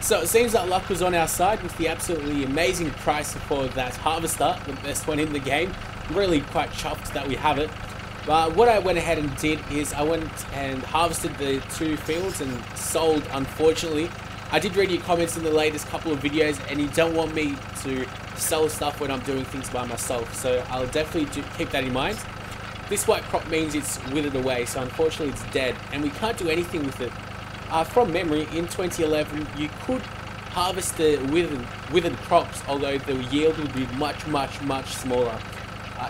So it seems that luck was on our side with the absolutely amazing price for that harvester, the best one in the game. I'm really quite chuffed that we have it. But what I went ahead and did is I went and harvested the 2 fields and sold, unfortunately. I did read your comments in the latest couple of videos and you don't want me to sell stuff when I'm doing things by myself. So I'll definitely keep that in mind. This white crop means it's withered away, so unfortunately it's dead and we can't do anything with it. From memory, in 2011 you could harvest the withered crops, although the yield would be much smaller.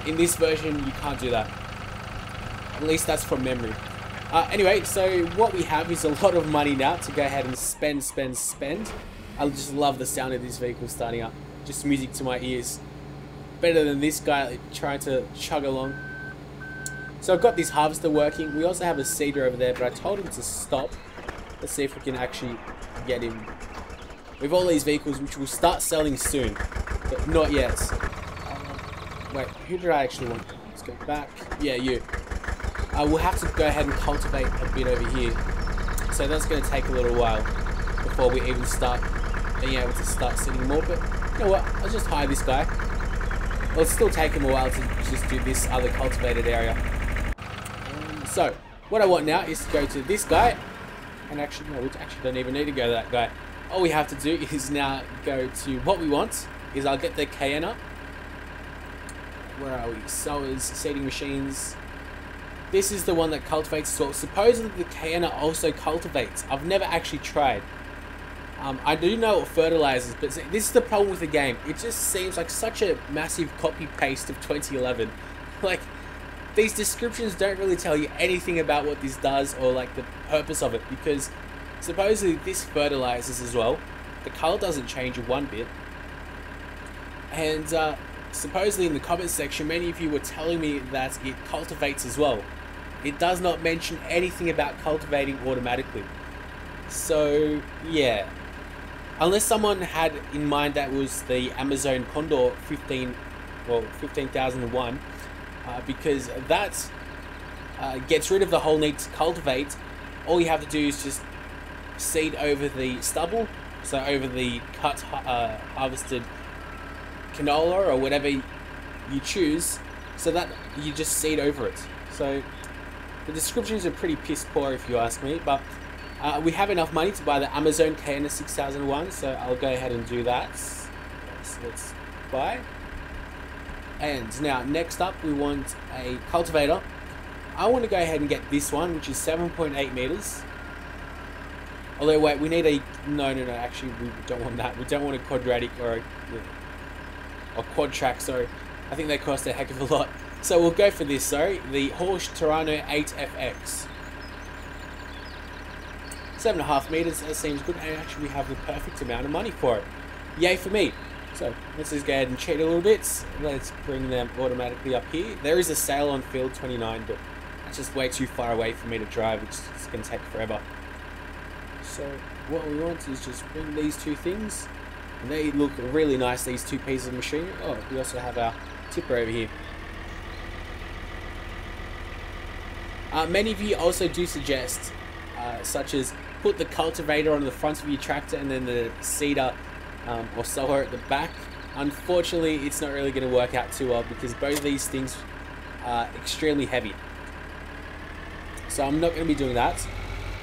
In this version you can't do that. At least that's from memory. Anyway, so what we have is a lot of money now to go ahead and spend. I just love the sound of this vehicle starting up. Just music to my ears. Better than this guy trying to chug along. So I've got this harvester working. We also have a seeder over there, but I told him to stop. Let's see if we can actually get him. We have all these vehicles which will start selling soon, but not yet. Wait, who did I actually want? Let's go back. Yeah, you. We'll have to go ahead and cultivate a bit over here. So that's going to take a little while before we even start being able to start seeding more. But you know what? I'll just hire this guy. It'll still take him a while to just do this other cultivated area. So what I want now is to go to this guy. And actually, no, we actually don't even need to go to that guy. All we have to do is now go to what we want. Is I'll get the Cayenne up. Where are we? Sowers, seeding machines. This is the one that cultivates as well. Supposedly the Cayenne also cultivates. I've never actually tried. I do know it fertilizes, but this is the problem with the game. It just seems like such a massive copy-paste of 2011. Like, these descriptions don't really tell you anything about what this does or like the purpose of it, because supposedly this fertilizes as well. The color doesn't change one bit. And supposedly in the comments section, many of you were telling me that it cultivates as well. It does not mention anything about cultivating automatically. So yeah, unless someone had in mind that was the Amazon Condor 15,001, because that gets rid of the whole need to cultivate. All you have to do is just seed over the stubble, so over the cut harvested canola or whatever you choose, so that you just seed over it. So the descriptions are pretty piss poor if you ask me, but we have enough money to buy the Amazon Cayenne 6001, so I'll go ahead and do that. So let's buy. And now next up we want a cultivator. I want to go ahead and get this one, which is 7.8 meters. Although wait, we need a no, actually we don't want that. We don't want a quadratic or a quad track, sorry. I think they cost a heck of a lot. So we'll go for this, sorry, the Horsch Terrano 8FX. 7.5 meters, that seems good, and actually we have the perfect amount of money for it. Yay for me. So let's just go ahead and cheat a little bit. Let's bring them automatically up here. There is a sale on field 29, but that's just way too far away for me to drive, which is going to take forever. So what we want is just bring these two things. And they look really nice, these two pieces of machinery. Oh, we also have our tipper over here. Many of you also do suggest, such as put the cultivator on the front of your tractor and then the seeder or sower at the back. Unfortunately, it's not really going to work out too well because both of these things are extremely heavy. So I'm not going to be doing that.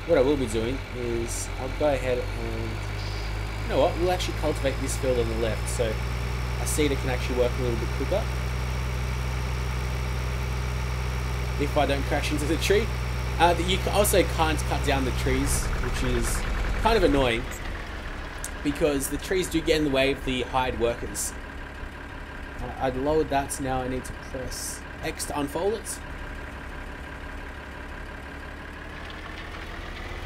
What I will be doing is I'll go ahead and, you know what, we'll actually cultivate this field on the left, so a seeder can actually work a little bit quicker. If I don't crash into the tree. You also can't cut down the trees, which is kind of annoying, because the trees do get in the way of the hired workers. I've lowered that, so now I need to press X to unfold it.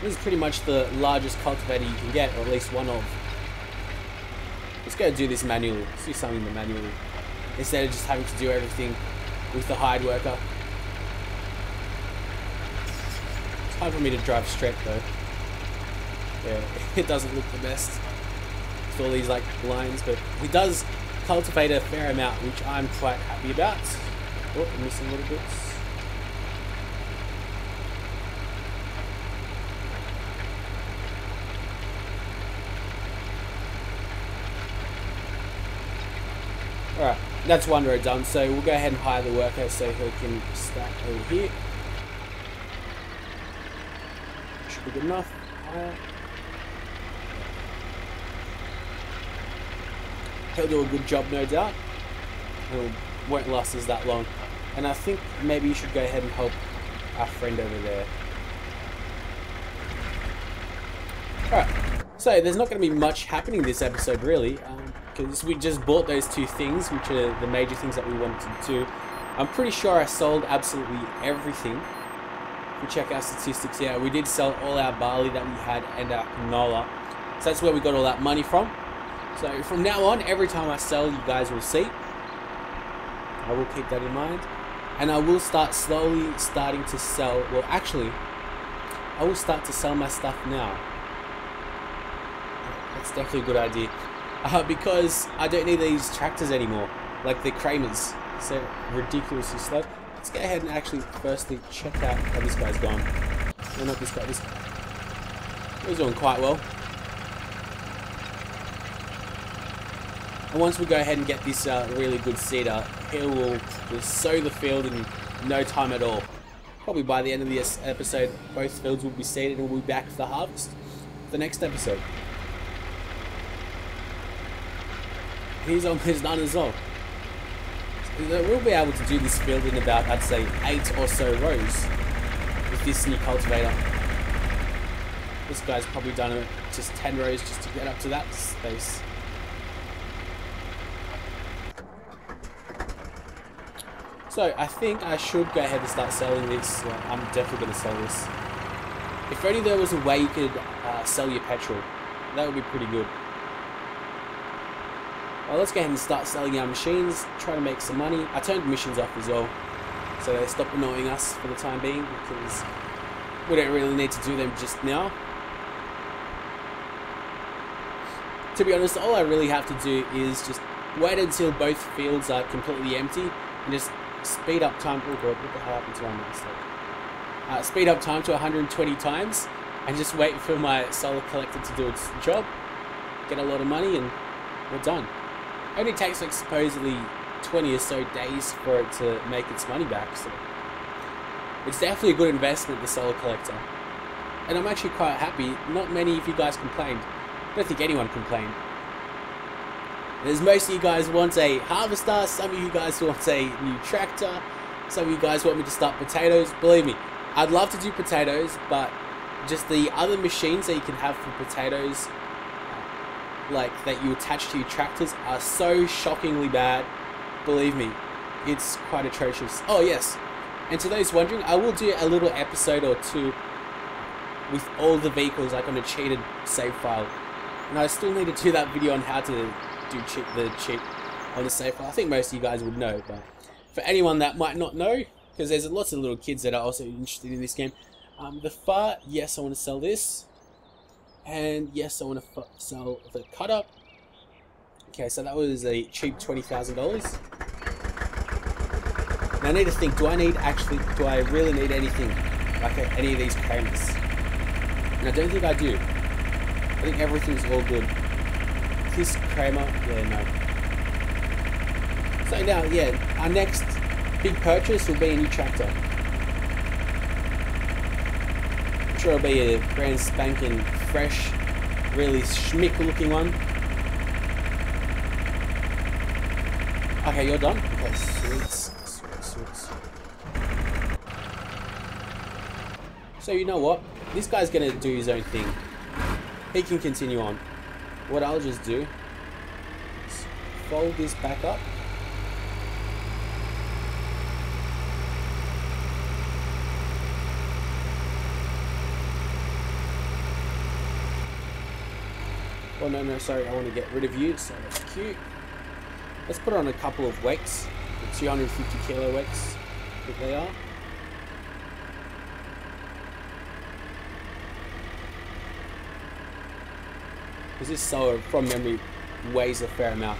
This is pretty much the largest cultivator you can get, or at least one of. Let's go do this manually. Let's do something manually, instead of just having to do everything with the hired worker. It's hard for me to drive straight though. Yeah, it doesn't look the best with all these like lines, but he does cultivate a fair amount, which I'm quite happy about. Oh, I'm missing little bits. That's one row done, so we'll go ahead and hire the worker so he can stack over here. Should be good enough. Hire. He'll do a good job, no doubt. It won't last us that long. And I think maybe you should go ahead and help our friend over there. Alright, so there's not going to be much happening this episode really, because we just bought those two things, which are the major things that we wanted to do. I'm pretty sure I sold absolutely everything. If we check our statistics, yeah, we did sell all our barley that we had and our canola. So that's where we got all that money from. So from now on, every time I sell, you guys will see. I will keep that in mind. And I will start starting to sell, well actually, I will start to sell my stuff now. That's definitely a good idea. Because I don't need these tractors anymore, like the Kramers. So ridiculously slow. Let's go ahead and actually firstly check out how this guy's gone. No, not this guy, this guy. He's doing quite well. And once we go ahead and get this really good seeder, he will just sow the field in no time at all. Probably by the end of this episode, both fields will be seeded and we'll be back for the harvest. The next episode. He's almost done as well. So we'll be able to do this field in about, I'd say, 8 or so rows with this new cultivator. This guy's probably done it just 10 rows just to get up to that space. So I think I should go ahead and start selling this. Well, I'm definitely going to sell this. If only there was a way you could sell your petrol. That would be pretty good. Well, let's go ahead and start selling our machines, try to make some money. I turned the missions off as well, so they stop annoying us for the time being, because we don't really need to do them just now. To be honest, all I really have to do is just wait until both fields are completely empty, and just speed up time. Oh god, what the hell happened to my mouse? Speed up time to 120 times, and just wait for my solar collector to do its job, get a lot of money, and we're done. It only takes like supposedly 20 or so days for it to make its money back, so it's definitely a good investment, the solar collector. And I'm actually quite happy. Not many of you guys complained. I don't think anyone complained. As most of you guys want a harvester, some of you guys want a new tractor, some of you guys want me to start potatoes. Believe me, I'd love to do potatoes, but just the other machines that you can have for potatoes, like that you attach to your tractors, are so shockingly bad. Believe me, it's quite atrocious. Oh yes, and to those wondering, I will do a little episode or two with all the vehicles, like on a cheated save file. And I still need to do that video on how to do the cheat on the save file. I think most of you guys would know, but for anyone that might not know, because there's lots of little kids that are also interested in this game, the FAR, yes, I want to sell this. And yes, I want to sell the cutter. Okay, so that was a cheap $20,000. Now I need to think, do I really need anything like any of these Kramers? And I don't think I do. I think everything's all good. This Kramer, yeah, no. So now, yeah, our next big purchase will be a new tractor. I'm sure it'll be a brand spanking fresh, really schmick looking one. Okay, you're done? Okay, sweet. So you know what? This guy's gonna do his own thing. He can continue on. What I'll just do is fold this back up. Oh no, sorry, I want to get rid of you, so that's cute. Let's put on a couple of weights, the 250 kilo weights that they are. Because this solar, from memory, weighs a fair amount.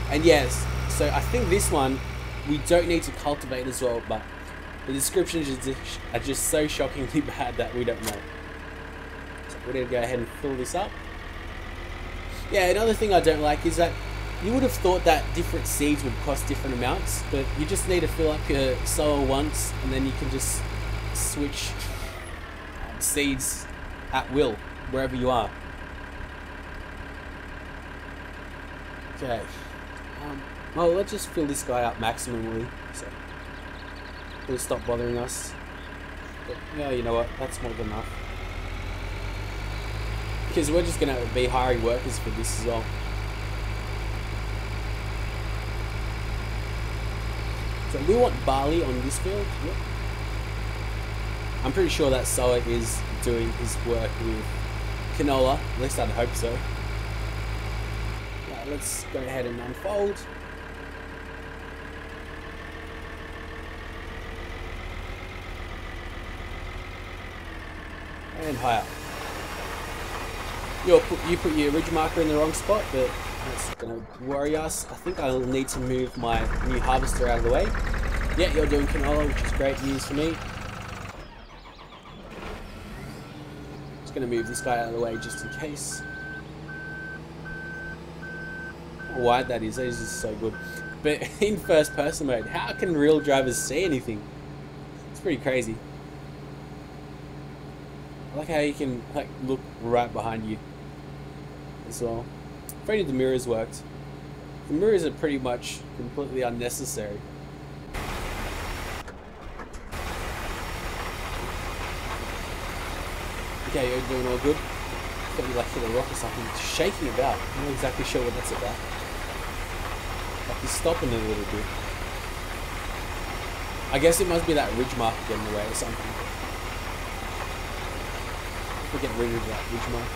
And yes, so I think this one, we don't need to cultivate as well, but the descriptions are just so shockingly bad that we don't know. So we're going to go ahead and fill this up. Yeah, another thing I don't like is that You would have thought that different seeds would cost different amounts, but you just need to fill up your sower once, and then you can just switch seeds at will, wherever you are. Okay. Well, let's just fill this guy up maximally, so he'll stop bothering us. But, yeah, you know what? That's more than enough. Because we're just going to be hiring workers for this as well. So we want barley on this field. Yep. I'm pretty sure that sower is doing his work with canola. At least I'd hope so. Right, let's go ahead and unfold. And higher. You put your ridge marker in the wrong spot, but that's not going to worry us. I think I'll need to move my new harvester out of the way. Yeah, you're doing canola, which is great news for me. Just going to move this guy out of the way just in case. How wide that is just so good. But in first person mode, how can real drivers see anything? It's pretty crazy. I like how you can like look right behind you as well. If only the mirrors worked. The mirrors are pretty much completely unnecessary. Okay, you're doing all good. Thought you like hit a rock or something. It's shaking about. I'm not exactly sure what that's about. Like he's stopping it a little bit. I guess it must be that ridge mark getting in the way or something. We'll get rid of that ridge mark.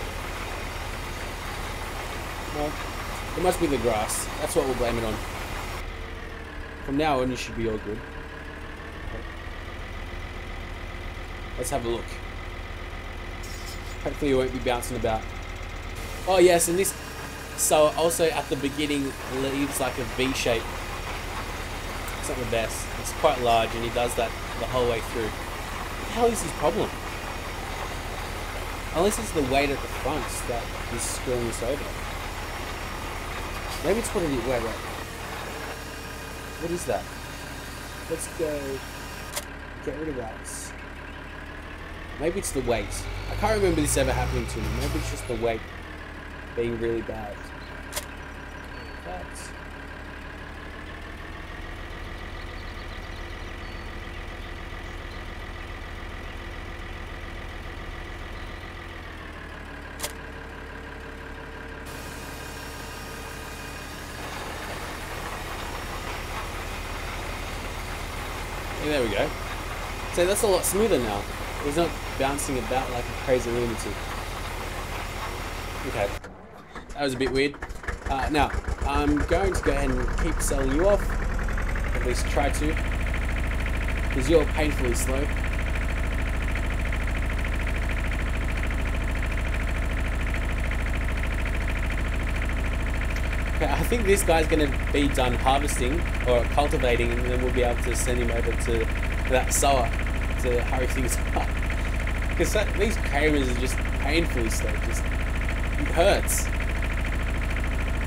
No, it must be the grass. That's what we'll blame it on. From now on, you should be all good. Okay. Let's have a look. Hopefully, you won't be bouncing about. Oh yes, and this. So also at the beginning leaves like a V shape. It's not the best. It's quite large, and he does that the whole way through. What the hell is his problem? Unless it's the weight at the front that is screwing us over. Maybe it's what it is. Wait. What is that? Let's go get rid of that. Maybe it's the weight. I can't remember this ever happening to me. Maybe it's just the weight being really bad. That's... Yeah, there we go. So that's a lot smoother now. He's not bouncing about like a crazy lunatic. Okay, that was a bit weird. Now, I'm going to go ahead and keep selling you off. At least try to. Because you're painfully slow. Okay, I think this guy's going to be done harvesting or cultivating, and then we'll be able to send him over to that sower to hurry things up. Because these cameras are just painfully slow. Just, it hurts.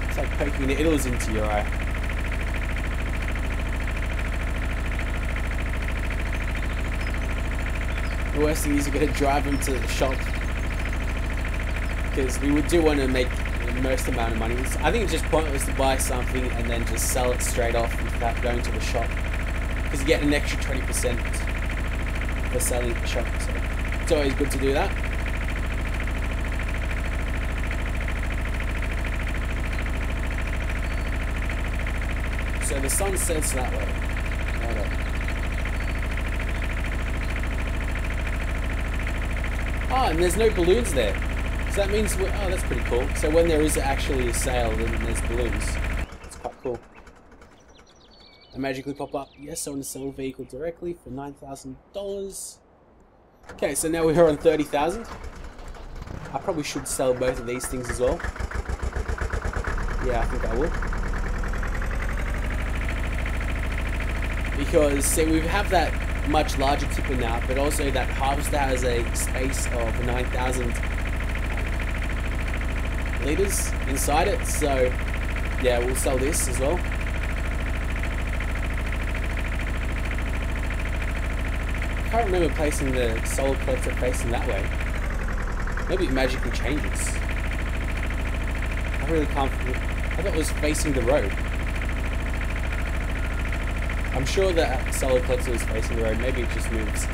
It's like poking needles into your eye. The worst thing is you're going to drive them to the shop. Because we do want to make the most amount of money. I think it's just pointless to buy something and then just sell it straight off without going to the shop. Because you get an extra 20% for selling at the shop. So it's always good to do that. So the sun sets that way. Ah, and there's no balloons there. So that means, oh, that's pretty cool. So when there is actually a sale, then there's balloons. It's quite cool. They magically pop up. Yes, I want to sell a vehicle directly for $9,000. Okay, so now we're on 30,000. I probably should sell both of these things as well. Yeah, I think I will. Because, see, we have that much larger tipper now, but also that harvester has a space of 9,000 liters inside it, so Yeah, we'll sell this as well. I can't remember placing the solar collector facing that way. Maybe it magically changes. I really can't. I thought it was facing the road. I'm sure that solar collector is facing the road. Maybe it just moves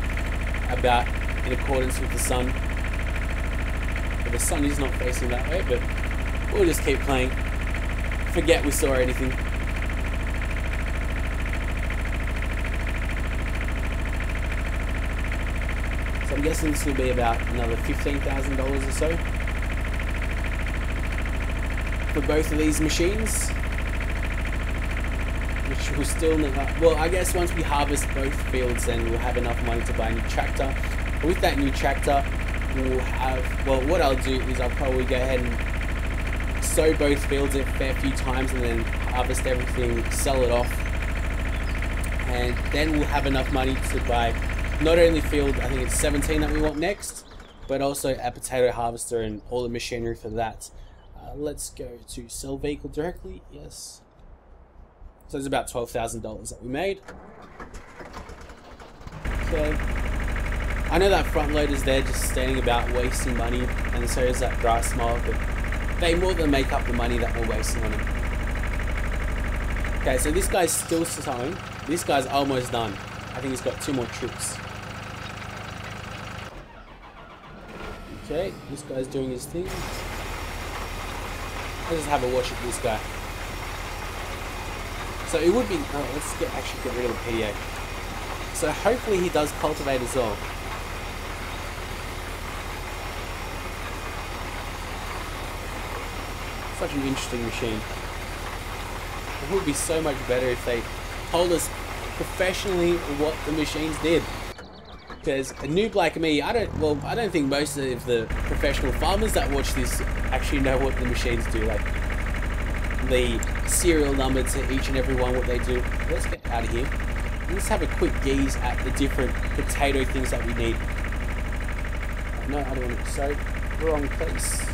about in accordance with the sun. But the sun is not facing that way, but we'll just keep playing. Forget we saw anything. So I'm guessing this will be about another $15,000 or so for both of these machines, which will still well, I guess once we harvest both fields, then we'll have enough money to buy a new tractor. But with that new tractor, we'll have, well, what I'll do is I'll probably go ahead and sow both fields a fair few times and then harvest everything, sell it off, and then we'll have enough money to buy not only field, I think it's 17 that we want next, but also a potato harvester and all the machinery for that. Let's go to sell vehicle directly. Yes. So it's about $12,000 that we made. Okay. I know that front loader's there just standing about wasting money, and so is that grass mower, but they more than make up the money that we're wasting on him. Okay, so this guy's still sowing. This guy's almost done. I think he's got 2 more trips. Okay, this guy's doing his thing. Let's just have a watch at this guy. So it would be, oh, let's actually get rid of the PDA. So hopefully he does cultivate as well. Such an interesting machine. It would be so much better if they told us professionally what the machines did. Because a noob like me, I don't think most of the professional farmers that watch this actually know what the machines do, like the serial number to each and every one, what they do. Let's get out of here. Let's have a quick gaze at the different potato things that we need. No, I don't want to, sorry, wrong place.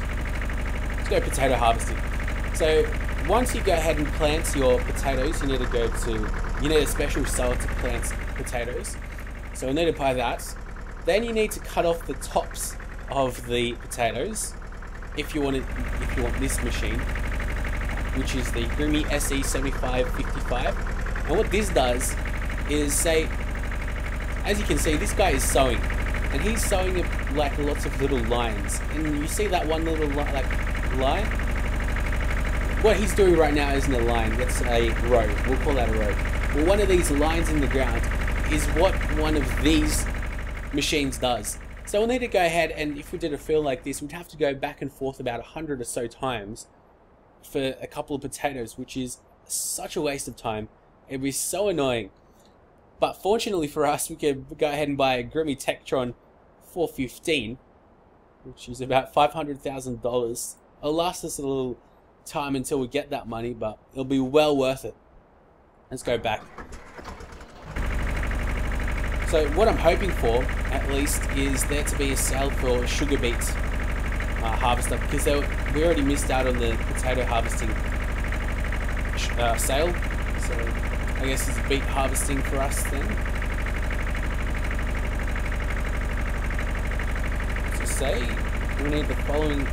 Let's go potato harvesting. So once you go ahead and plant your potatoes, you need a special soil to plant potatoes. So we'll need to buy that. Then you need to cut off the tops of the potatoes if you want this machine, which is the Grimme SE7555. And what this does is say, as you can see, this guy is sowing, and he's sowing like lots of little lines. And you see that one little line? What he's doing right now isn't a line, that's a row. We'll call that a row. Well, one of these lines in the ground is what one of these machines does. So we'll need to go ahead, and if we did a field like this, we'd have to go back and forth about 100 or so times for a couple of potatoes, which is such a waste of time. It'd be so annoying. But fortunately for us, we could go ahead and buy a Grimme Tektron 415, which is about $500,000. It'll last us a little time until we get that money, but it'll be well worth it. Let's go back. So what I'm hoping for, at least, is there to be a sale for sugar beet harvester, because we already missed out on the potato harvesting sale. So I guess it's beet harvesting for us then. So say we need the following: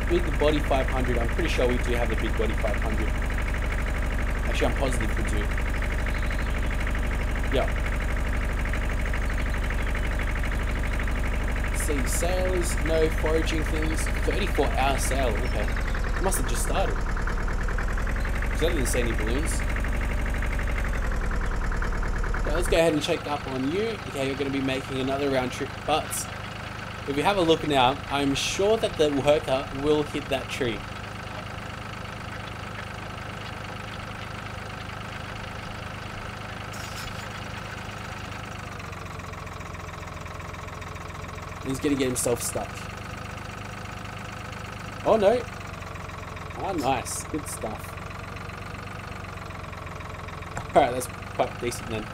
big body 500. I'm pretty sure we do have the big body 500. Actually, I'm positive we do. Yeah. See, sales, no foraging things, 34-hour sale, okay. Must have just started. Because I didn't see any balloons. Okay, let's go ahead and check up on you. Okay, you're going to be making another round trip, but if you have a look now, I'm sure that the worker will hit that tree. He's going to get himself stuck. Oh no. Ah, nice. Good stuff. Alright, that's quite decent then.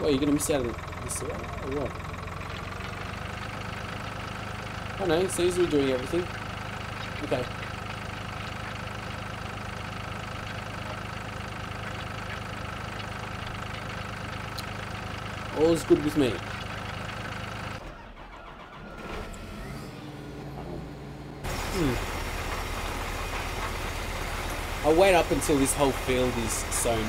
Well, you're going to miss out on this or what? Oh no, it seems we're doing everything. Okay. All's good with me. I'll wait up until this whole field is sown,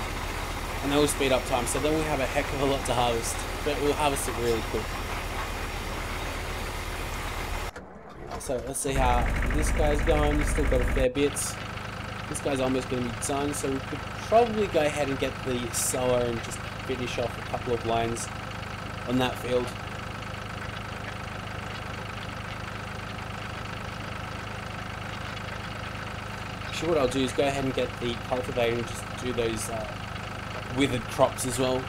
and that will speed up time, so then we have a heck of a lot to harvest, but we'll harvest it really quick. So let's see how this guy's going. He's still got a fair bit. This guy's almost going to be done, so we could probably go ahead and get the sower and just finish off a couple of lines on that field. Actually, what I'll do is go ahead and get the cultivator and just do those withered crops as well.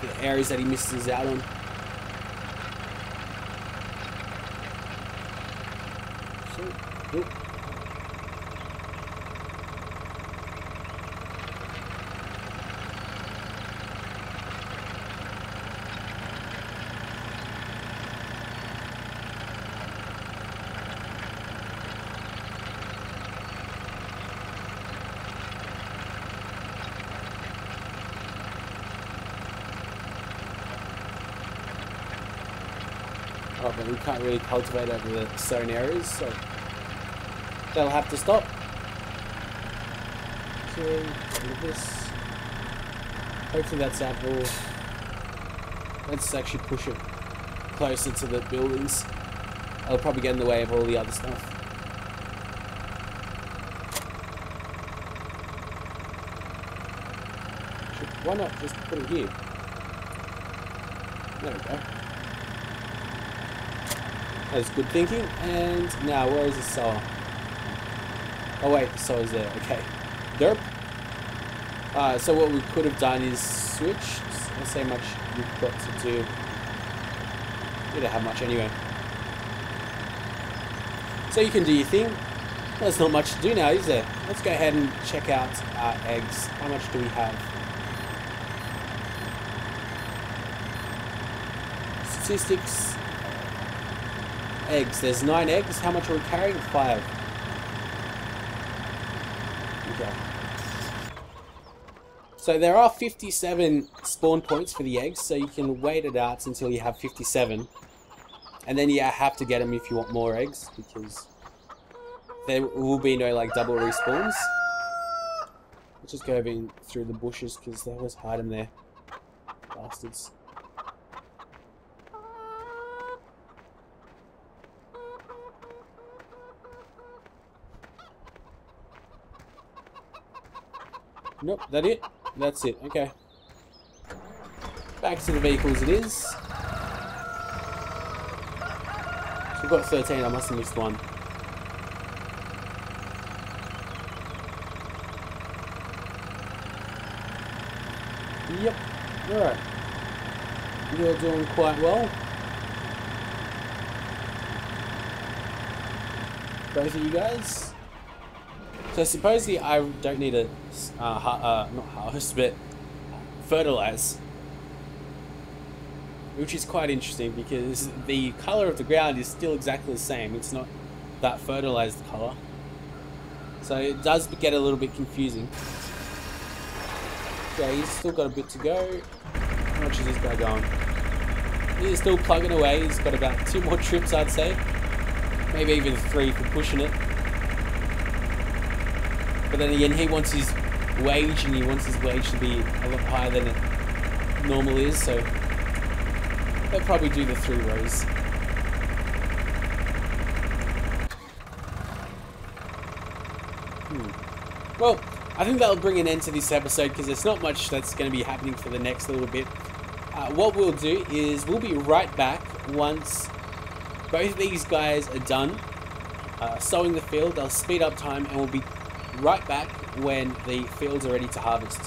The areas that he misses out on. Oop. Oh, but we can't really cultivate over the sown areas, so they'll have to stop. So, look at this. Hopefully that's ample. Let's actually push it closer to the buildings. I'll probably get in the way of all the other stuff. Why not just put it here? There we go. That's good thinking. And now, where is the sower? Oh wait, the sower's there. Okay. Derp. So what we could have done is switch. Let's see how much we've got to do. We don't have much anyway. So you can do your thing. There's not much to do now, is there? Let's go ahead and check out our eggs. How much do we have? Statistics. Eggs. There's 9 eggs. How much are we carrying? 5. Okay. So there are 57 spawn points for the eggs, so you can wait it out until you have 57. And then you have to get them if you want more eggs, because there will be no like double respawns. Let's just go over in through the bushes, because they always hide them there. Bastards. Nope, that it? That's it, okay. Back to the vehicles it is. So we've got 13, I must have missed one. Yep, alright. You're doing quite well. Both of you guys. So supposedly I don't need to, not harvest, but fertilize. Which is quite interesting because the colour of the ground is still exactly the same. It's not that fertilized colour. So it does get a little bit confusing. Okay, he's still got a bit to go. How much is this guy going? He's still plugging away. He's got about 2 more trips, I'd say. Maybe even 3 for pushing it. But then again, he wants his wage, and he wants his wage to be a lot higher than it normally is, so they'll probably do the 3 rows. Well, I think that'll bring an end to this episode, because there's not much that's going to be happening for the next little bit. What we'll do is we'll be right back once both of these guys are done sowing the field. They'll speed up time, and we'll be right back when the fields are ready to harvest.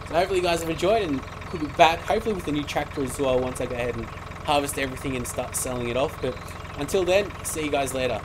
So hopefully you guys have enjoyed, and we'll be back hopefully with a new tractor as well once I go ahead and harvest everything and start selling it off. But until then, see you guys later.